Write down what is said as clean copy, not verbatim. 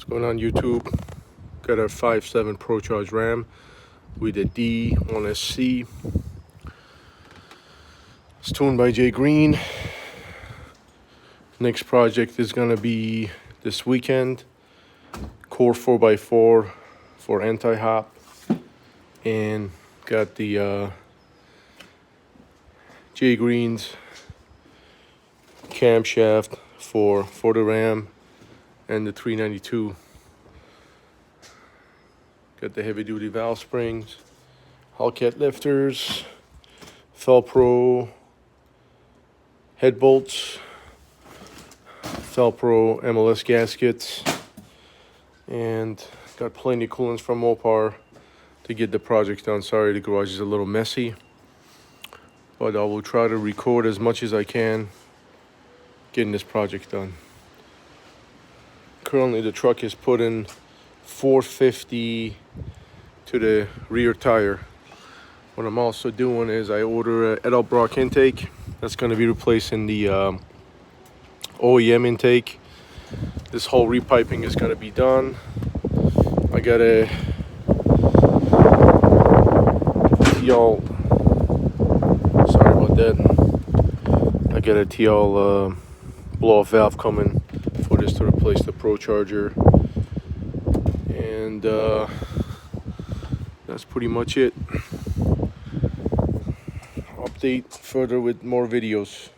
What's going on, YouTube? Got our 5.7 Pro Charge RAM with a D1SC. It's tuned by Greene. Next project is gonna be this weekend. Core 4x4 for anti-hop, and got the Greene's camshaft for the RAM and the 392. Got the heavy duty valve springs, Hellcat lifters, Felpro head bolts, Felpro MLS gaskets, and got plenty of coolants from Mopar to get the project done. Sorry, the garage is a little messy, but I will try to record as much as I can getting this project done. Currently the truck is putting 450 to the rear tire. What I'm also doing is I order an Edelbrock intake that's going to be replacing the OEM intake. This whole repiping is going to be done. I got a TL, sorry about that, I got a TL blow-off valve coming for this to replace the Pro Charger, and that's pretty much it. Update further with more videos.